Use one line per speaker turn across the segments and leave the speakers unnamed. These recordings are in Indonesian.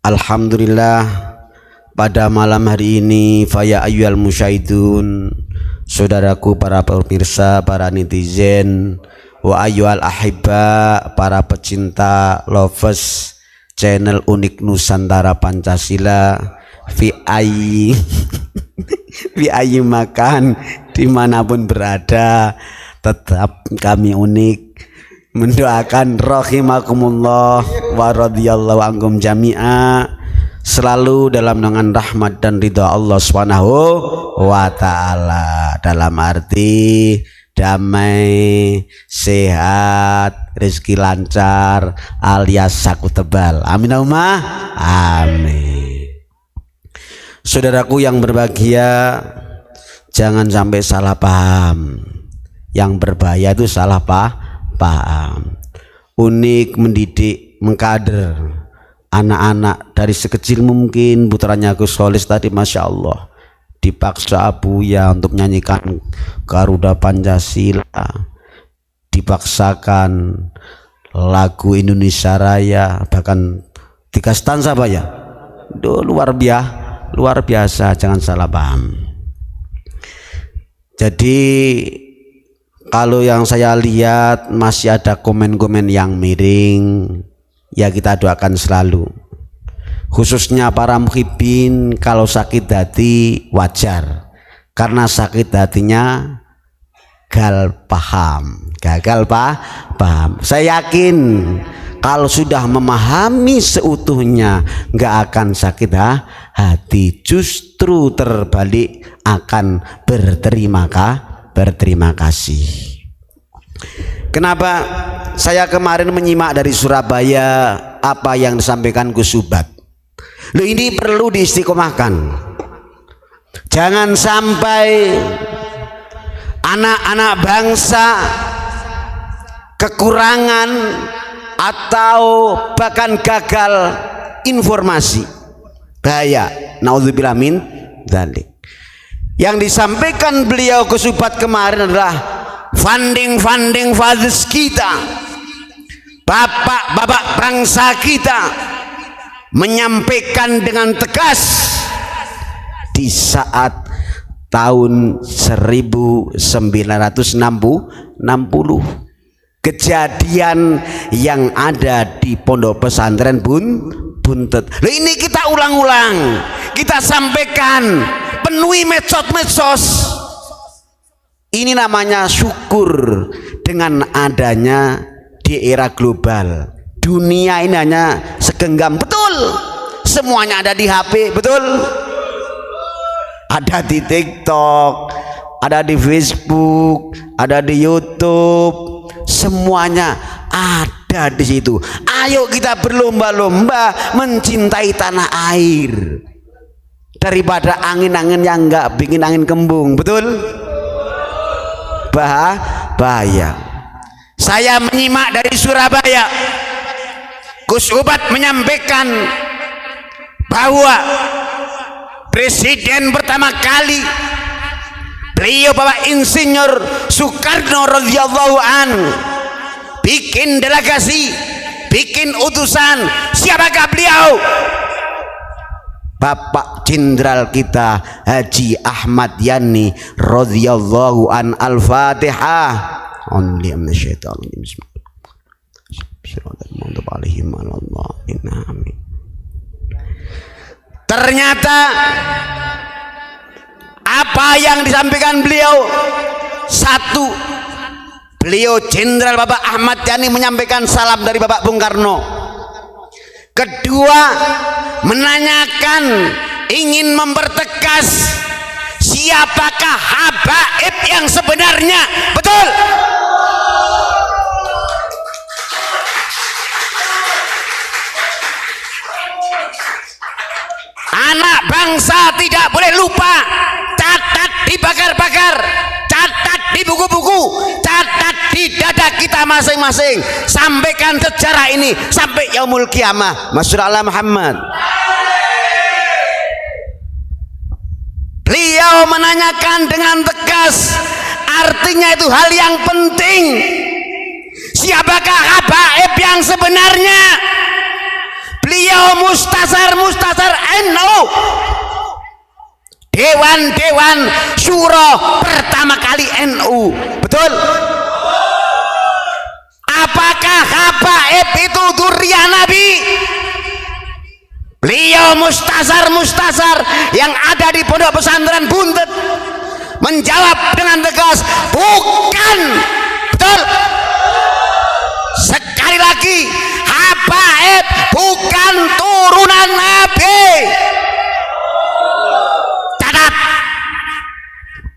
Alhamdulillah, pada malam hari ini faya ayyuhal musyahidun, saudaraku para pemirsa, para netizen, wa ayyuhal ahibba, para pecinta lovers channel Unik Nusantara Pancasila, fi ayyi makan, dimanapun berada, tetap kami unik mendoakan rahimakumullah wa radhiyallahu ankum jami'a, selalu dalam naungan rahmat dan ridha Allah Subhanahu wa taala, dalam arti damai, sehat, rezeki lancar alias saku tebal. Amin Allahumma amin. Saudaraku yang berbahagia, jangan sampai salah paham. Yang berbahaya itu salah paham. Unik mendidik, mengkader anak-anak dari sekecil mungkin. Putranya Gus Kholis tadi Masya Allah dipaksa Abuya untuk menyanyikan Garuda Pancasila, dipaksakan lagu Indonesia Raya, bahkan 3 stanza Pak ya. Luar biasa, jangan salah paham. Jadi kalau yang saya lihat masih ada komen-komen yang miring, ya kita doakan selalu. Khususnya para muhibbin, kalau sakit hati wajar, karena sakit hatinya gagal paham. Saya yakin kalau sudah memahami seutuhnya nggak akan sakit hati, justru terbalik akan berterima kasih. Kenapa saya kemarin menyimak dari Surabaya apa yang disampaikan Gus Subhat? Loh, ini perlu diistiqomahkan. Jangan sampai anak-anak bangsa kekurangan atau bahkan gagal informasi. Bahaya. Naudzubillah min dzalik. Yang disampaikan beliau Gus Subhat kemarin adalah funding fathers kita, bapak bangsa kita, menyampaikan dengan tegas di saat tahun 1960 kejadian yang ada di pondok pesantren Buntet. Loh, ini kita ulang-ulang, kita sampaikan, penuhi medsos. Ini namanya syukur dengan adanya di era global. Dunia ini hanya segenggam, betul. Semuanya ada di HP, betul. Ada di TikTok, ada di Facebook, ada di YouTube, semuanya ada di situ. Ayo kita berlomba-lomba mencintai tanah air daripada angin-angin yang enggak bikin angin kembung, betul. Bahaya. Saya menyimak dari Surabaya, Gus Subhat menyampaikan bahwa presiden pertama kali beliau Bapak Insinyur Soekarno radhiyallahu anhu bikin delegasi, bikin utusan. Siapakah beliau? Bapak Jenderal kita Haji Ahmad Yani radhiyallahu an. Al-Fatihah. Ternyata apa yang disampaikan beliau, satu, beliau Jenderal Bapak Ahmad Yani menyampaikan salam dari Bapak Bung Karno. Kedua, menanyakan, ingin mempertegas siapakah habaib yang sebenarnya, betul. Anak bangsa tidak boleh lupa, catat di bakar-bakar, catat di buku-buku, catat di dada kita masing-masing. Sampaikan sejarah ini sampai yaumul kiamah. Masyaallah Muhammad. Beliau menanyakan dengan tegas, artinya itu hal yang penting. Siapakah habaib yang sebenarnya? Beliau beliau mustasar NU, dewan syuro pertama kali NU. Betul? Apakah Habaib itu dzurriyyah Nabi? Beliau mustasar yang ada di Pondok Pesantren Buntet menjawab dengan tegas, bukan. Betul? Sekali lagi, Habaib bukan turunan Nabi. Catat.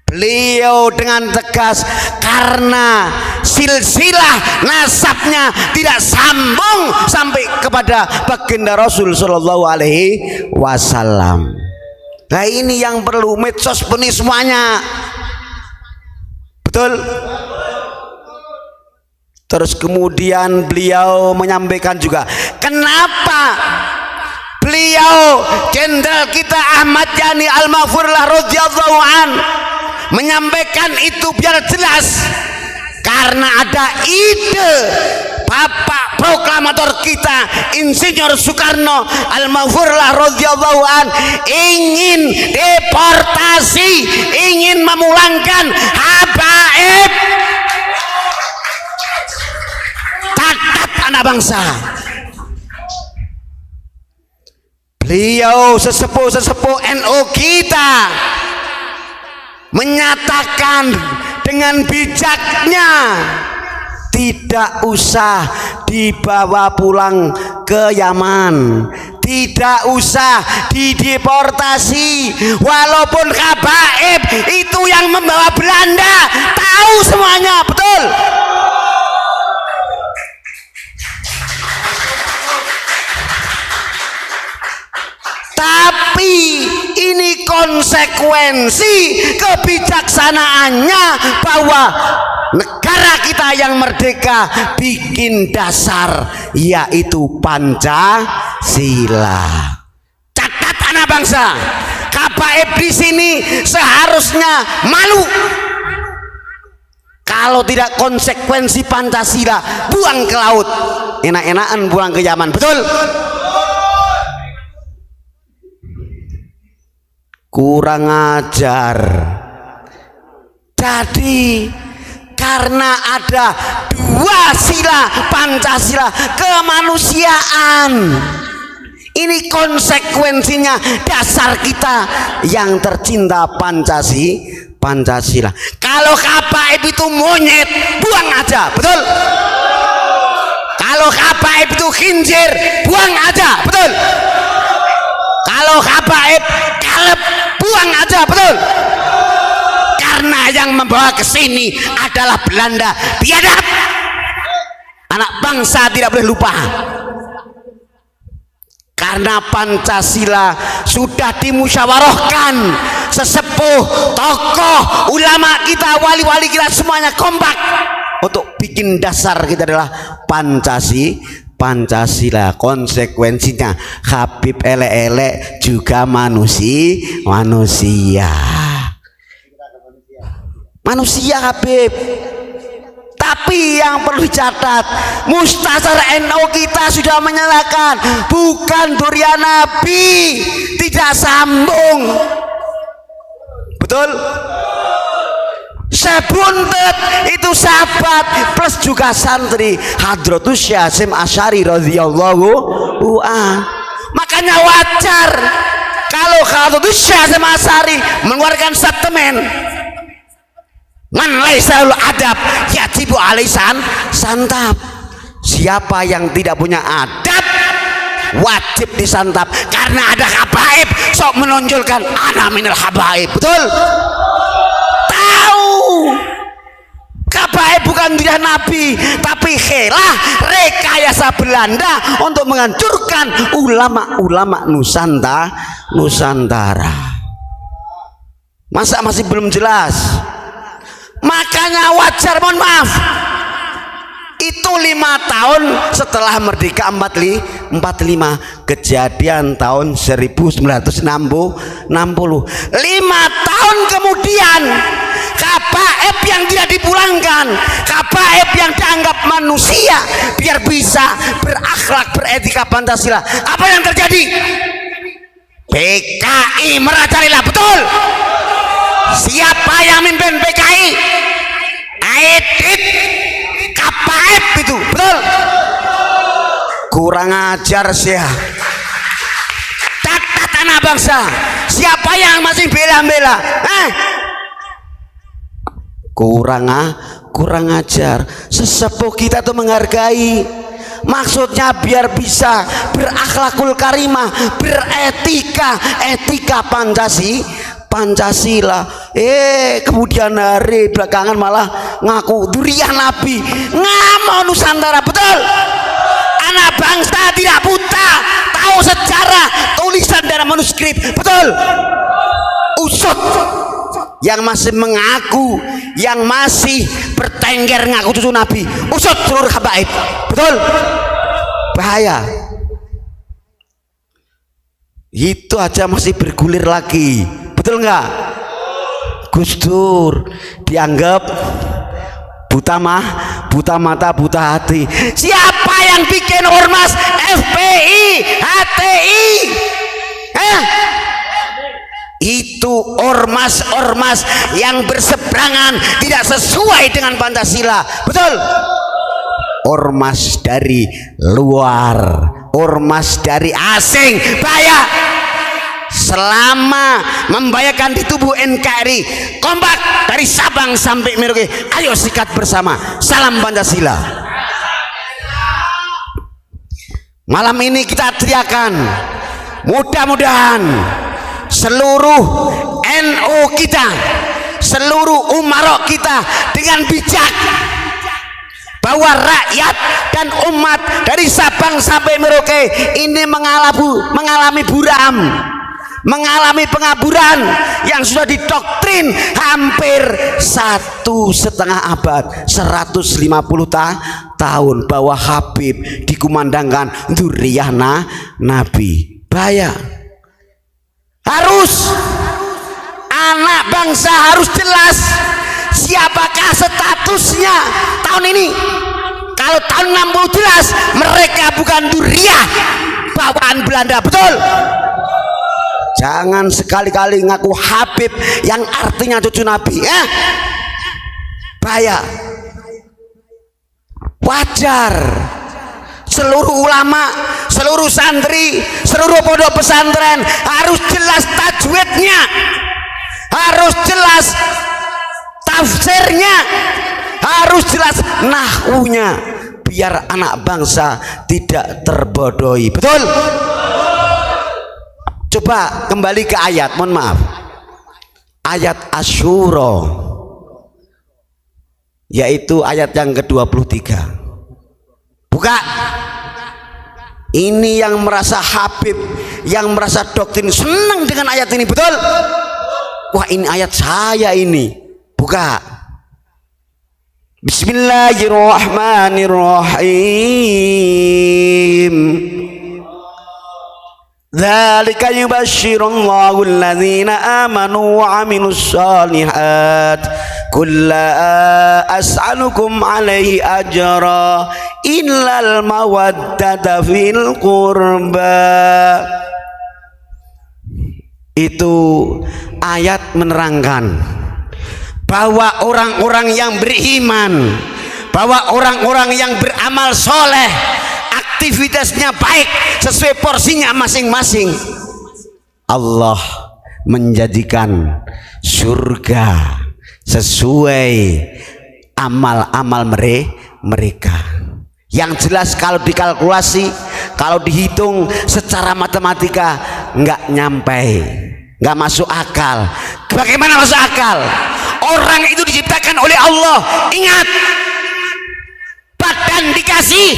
Beliau dengan tegas karena silsilah nasabnya tidak sambung sampai kepada baginda Rasul sallallahu alaihi wasallam. Nah, ini yang perlu medsos penuh semuanya. Betul? Terus kemudian beliau menyampaikan juga, kenapa beliau Jenderal kita Ahmad Yani Al-Maghfurlah radhiyallahu an menyampaikan itu biar jelas, karena ada ide Bapak proklamator kita Insinyur Soekarno Al-Maghfurlah radhiyallahu an ingin deportasi, ingin memulangkan Habaib. Catat anak bangsa, beliau sesepuh NU kita menyatakan dengan bijaknya, tidak usah dibawa pulang ke Yaman, tidak usah dideportasi, walaupun Habaib itu yang membawa Belanda, tahu semuanya. Betul? Tapi ini konsekuensi kebijaksanaannya bahwa negara kita yang merdeka bikin dasar, yaitu Pancasila. Catat anak bangsa, Habaib di sini seharusnya malu. Kalau tidak konsekuensi Pancasila, buang ke laut, enak-enakan buang ke Yaman. Betul? Kurang ajar. Jadi karena ada dua sila Pancasila, kemanusiaan, ini konsekuensinya dasar kita yang tercinta Pancasila. Kalau Habaib itu monyet, buang aja. Betul? Kalau Habaib itu khinzir, buang aja. Betul? Kalau Habaib kaleb, buang aja. Betul? Karena yang membawa ke sini adalah Belanda. Biadab. Anak bangsa tidak boleh lupa. Karena Pancasila sudah dimusyawarahkan, sesepuh, tokoh, ulama kita, wali-wali kita semuanya kompak untuk bikin dasar kita adalah Pancasila. Konsekuensinya Habib elek-elek juga manusia Habib. Tapi yang perlu dicatat, Mustasar NU kita sudah menyatakan bukan dzurriyyah Nabi, tidak sambung. Betul? Sebuntet itu sahabat plus juga santri Hadratus Syekh Hasyim Asy'ari radhiyallahu anhu. Makanya wajar kalau Hadratus Syekh Hasyim Asy'ari mengeluarkan statement, man laisa lahu adab yajibu alaihi santap. Siapa yang tidak punya adab wajib disantap. Karena ada Habaib sok menonjolkan ana minal Habaib. Betul? Habaib bukan dzurriyyah Nabi, tapi khilah rekayasa Belanda untuk menghancurkan ulama-ulama Nusantara. Masa masih belum jelas? Makanya wajar, mohon maaf, Itu 5 tahun setelah merdeka 45, kejadian tahun 1960. 5 tahun kemudian KPF yang tidak dipulangkan, KPF yang dianggap manusia biar bisa berakhlak beretika Pancasila, apa yang terjadi? PKI merajalela, betul? Siapa yang mimpin PKI? Aidit KPF itu, betul? Kurang ajar sih ya. Catat anak bangsa, siapa yang masih bela-bela? Kurang ajar. Sesepuh kita tuh menghargai, maksudnya biar bisa berakhlakul karimah, beretika, etika Pancasila. Kemudian hari belakangan malah ngaku durian Nabi, ngamau Nusantara, betul? Anak bangsa tidak buta, tahu sejarah, tulisan dan manuskrip, betul? Usut yang masih mengaku, yang masih bertengger ngaku cucu Nabi, usut seluruh habaib, betul? Bahaya. Itu aja masih bergulir lagi, betul nggak? Gus Dur dianggap buta mata, buta hati. Siapa yang bikin ormas FPI, HTI? Itu ormas yang berseberangan, tidak sesuai dengan Pancasila, betul? Ormas dari luar, ormas dari asing, bahaya. Selama membahayakan di tubuh NKRI, kompak dari Sabang sampai Merauke, ayo sikat bersama, salam Pancasila. Malam ini kita teriakan, mudah-mudahan seluruh NU kita, seluruh umarok kita dengan bijak, bahwa rakyat dan umat dari Sabang sampai Merauke ini mengalami buram, mengalami pengaburan yang sudah didoktrin hampir 1,5 abad, 150 tahun, bahwa Habib dikumandangkan dzurriyyah Nabi. Bahaya. Harus anak bangsa harus jelas siapakah statusnya tahun ini. Kalau tahun 60 jelas mereka bukan dzurriyyah bawaan Belanda, betul? Jangan sekali-kali ngaku Habib yang artinya cucu Nabi, ya. Bahaya. Wajar seluruh ulama, seluruh santri, seluruh pondok pesantren harus jelas tajwidnya, harus jelas tafsirnya, harus jelas nahwunya, biar anak bangsa tidak terbodohi, betul? Coba kembali ke ayat, mohon maaf, ayat Asyura, yaitu ayat yang ke-23. Buka. Ini yang merasa Habib, yang merasa doktrin senang dengan ayat ini, betul? Wah, ini ayat saya ini. Buka. Bismillahirrahmanirrahim. Dzalika yubasyshirullahu alladzina amanu wa 'amilus shalihat. Qul la as'alukum 'alaihi ajra illal mawaddata fil qurba. Itu ayat menerangkan bahwa orang-orang yang beriman, bahwa orang-orang yang beramal soleh, aktivitasnya baik sesuai porsinya masing-masing, Allah menjadikan surga sesuai amal-amal mereka. Yang jelas kalau dikalkulasi, kalau dihitung secara matematika nggak nyampe, nggak masuk akal. Bagaimana masuk akal? Orang itu diciptakan oleh Allah. Ingat, badan dikasih,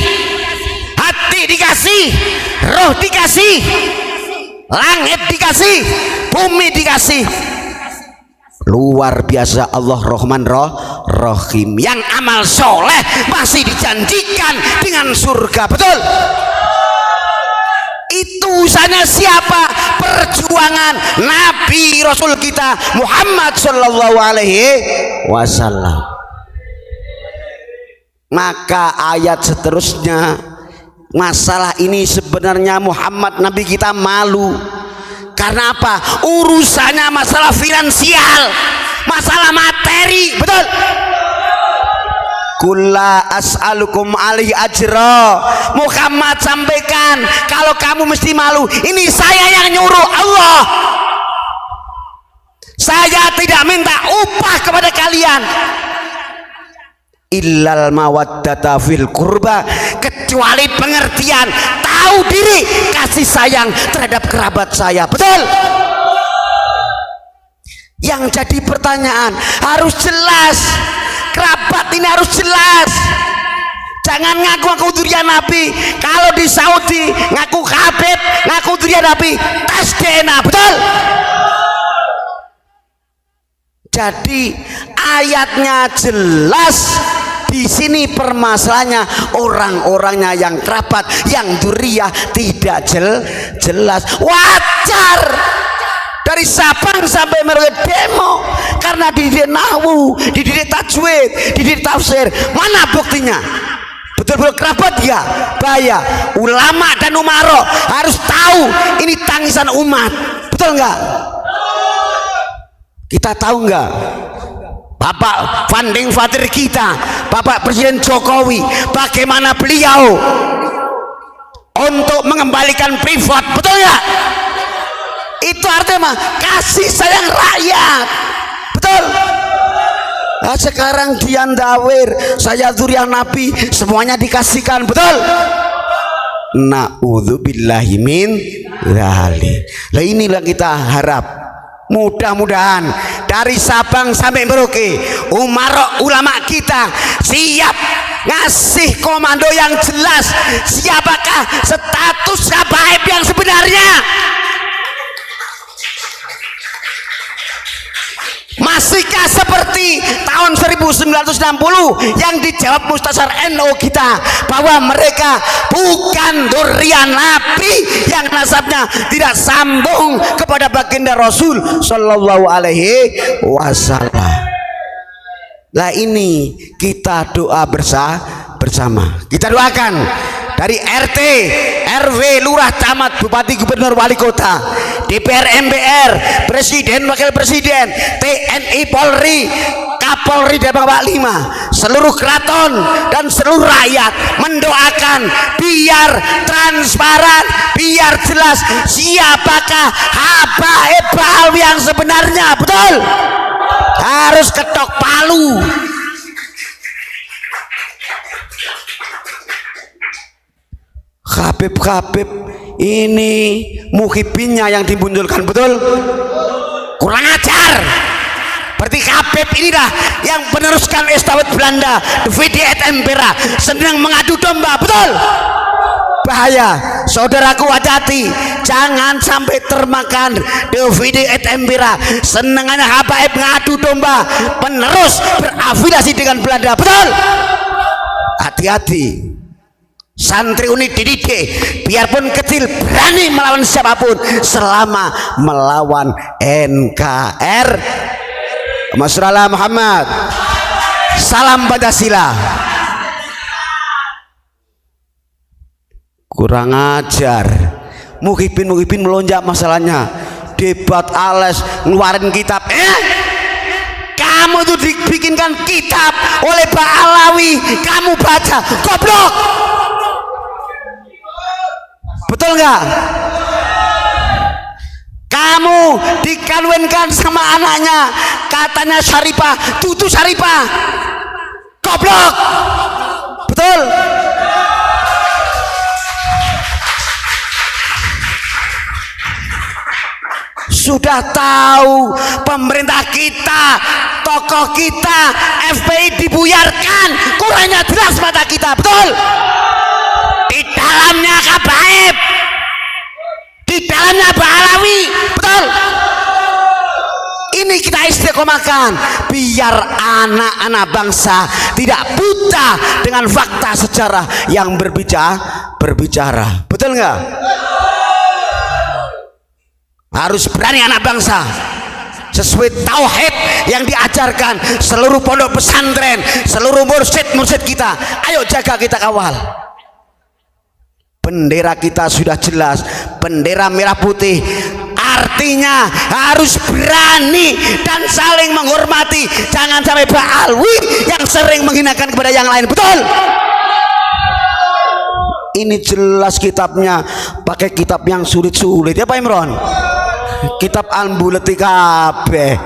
hati dikasih, roh dikasih, langit dikasih, bumi dikasih, luar biasa. Allah Rahman Rahim, yang amal soleh masih dijanjikan dengan surga. Betul? Itu usahanya siapa? Perjuangan Nabi Rasul kita Muhammad Sallallahu Alaihi Wasallam. Maka ayat seterusnya, masalah ini sebenarnya Muhammad Nabi kita malu. Karena apa? Urusannya masalah finansial, masalah materi. Betul? Kulla as'alukum alaihi ajra. Muhammad sampaikan, kalau kamu mesti malu, ini saya yang nyuruh Allah. Saya tidak minta upah kepada kalian. Illal mawaddata fil qurba, kecuali pengertian, tahu diri, kasih sayang terhadap kerabat saya. Betul? Yang jadi pertanyaan harus jelas, kerabat ini harus jelas. Jangan ngaku-ngaku durian Nabi. Kalau di Saudi ngaku Habib, ngaku durian Nabi, tes DNA. Betul? Jadi ayatnya jelas. Di sini permasalahannya orang-orangnya yang kerabat, yang duriyah tidak jelas. Wajar dari Sabang sampai Merauke demo karena dididik nahwu, dididik tajwid, dididik tafsir. Mana buktinya? Betul-betul kerabat ya, bahaya. Ulama dan umaro harus tahu ini tangisan umat. Betul nggak? Kita tahu nggak? Bapak funding father kita, Bapak Presiden Jokowi, bagaimana beliau untuk mengembalikan privat. Betul ya? Itu artinya kasih sayang rakyat. Betul? Nah, sekarang dia ndawir, saya zuriat Nabi, semuanya dikasihkan. Betul? Na'udzubillahi min dzalik. Lah inilah kita harap, mudah-mudahan dari Sabang sampai Merauke ulama kita siap ngasih komando yang jelas. Siapakah status habaib yang sebenarnya? Masihkah seperti tahun 1960 yang dijawab Mustasar NU kita bahwa mereka bukan durian Nabi yang nasabnya tidak sambung kepada baginda Rasul Sallallahu Alaihi Wasallam. Lah ini kita doa bersama. Kita doakan dari RT, RW, lurah, camat, bupati, gubernur, wali kota, DPR, MPR, presiden, wakil presiden, TNI, Polri, Kapolri dan Bapak Lima, seluruh keraton dan seluruh rakyat mendoakan biar transparan, biar jelas siapakah habaib Ba'al yang sebenarnya. Betul? Harus ketok palu. Habib ini muhibinnya yang dimunculkan. Betul? Kurang ajar. Berarti Habib inilah yang meneruskan estafet Belanda, DVD et Impera, senang mengadu domba. Betul? Bahaya. Saudaraku, hati-hati, jangan sampai termakan DVD et Impera, senengannya habaib mengadu domba, penerus berafiliasi dengan Belanda. Betul? Hati-hati. Santri unit dididik biarpun kecil berani melawan siapapun selama melawan NKRI. Masyaallah Muhammad. Salam Pancasila. Kurang ajar. Muhibin melonjak masalahnya. Debat ales ngeluarin kitab. Kamu tuh dibikinkan kitab oleh Pak Alawi, kamu baca, goblok. Betul nggak? Kamu dikawinkan sama anaknya, katanya Syarifah, Tutu Syarifah, goblok. Betul? Sudah tahu pemerintah kita, tokoh kita, FPI dibuyarkan, kurangnya jelas mata kita. Betul? Di dalamnya habaib, di dalamnya Pak Alawi. Betul? Ini kita istiqomah. istiqomahkan biar anak-anak bangsa tidak buta dengan fakta sejarah yang berbicara. Betul nggak? Harus berani anak bangsa sesuai tauhid yang diajarkan seluruh pondok pesantren, seluruh mursyid kita. Ayo jaga, kita kawal. Bendera kita sudah jelas, bendera merah putih. Artinya harus berani dan saling menghormati. Jangan sampai ba'alwi yang sering menghinakan kepada yang lain. Betul? Ini jelas kitabnya, pakai kitab yang sulit-sulit ya Pak Imron. Kitab Al-Buleti kabeh.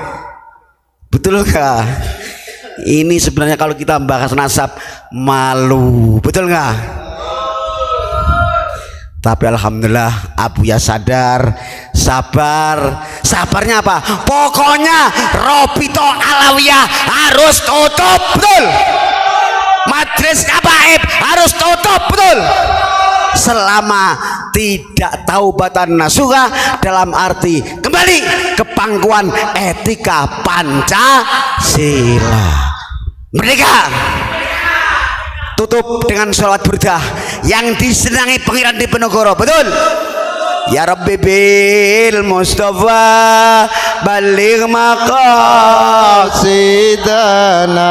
Betul gak? Ini sebenarnya kalau kita bahas nasab malu. Betul gak? Tapi alhamdulillah Abuya sadar, sabar. Sabarnya apa? Pokoknya Robito Alawiyah harus tutup. Betul? Majelis Kabaib harus tutup. Betul? Selama tidak taubatan nasuha, dalam arti kembali ke pangkuan etika Pancasila. Merdeka. Tutup dengan sholat burdah yang disenangi Pangeran Diponegoro. Betul? Ya Rabbi bil Mustafa baligh maqasidana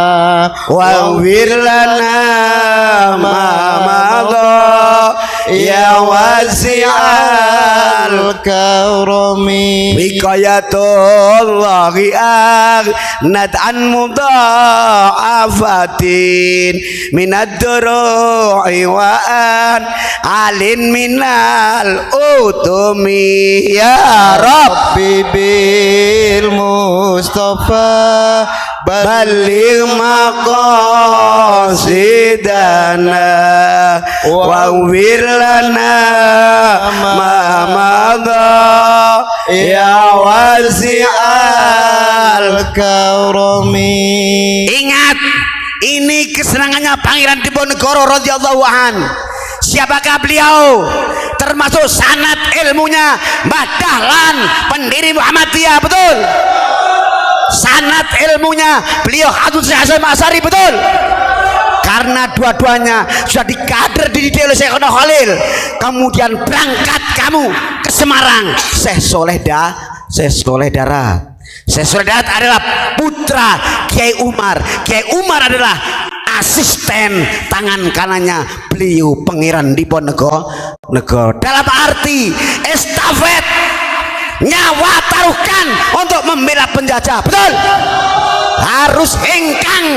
wa wirlana ma madha ya wasi'al karami wiqayatullahi nad'an mudha'afatin minad duru'i wa an alin minal utumi ya Rabbi bil Mustafa baligh maqasidana wa wirlana ma madha ya wasi'al karami. Ingat, ini kesenangannya Pangeran Diponegoro radhiyallahu an. Siapakah beliau? Termasuk sanad ilmunya Mbah Dahlan, pendiri Muhammadiyah. Betul? Sanad ilmunya beliau Habib Hasyim Asy'ari. Betul? Karena dua-duanya sudah dikader dididik oleh Syekh Khalil. Kemudian berangkat kamu ke Semarang. Syekh Soleh Darat. Syekh Soleh Darat adalah putra Kiai Umar. Kiai Umar adalah asisten tangan kanannya beliau Pangeran Diponegoro. Dalam arti estafet, nyawa taruhkan untuk membela penjajah. Betul? Harus hengkang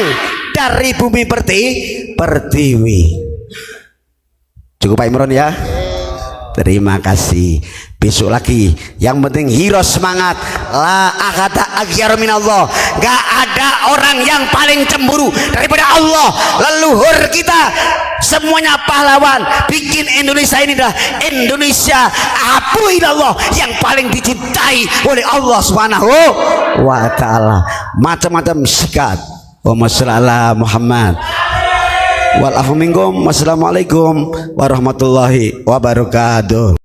dari bumi pertiwi. Cukup Pak Imron ya. Terima kasih. Besok lagi. Yang penting hero semangat. La akata aghyaru minallah. Gak ada orang yang paling cemburu daripada Allah. Leluhur kita semuanya pahlawan. Bikin Indonesia ini dah Indonesia abu ilallah, yang paling dicintai oleh Allah Subhanahu wa ta'ala. Macam-macam sikat. Wassalamualaikum Muhammad. Wal afu minkum. Wassalamualaikum warahmatullahi wabarakatuh.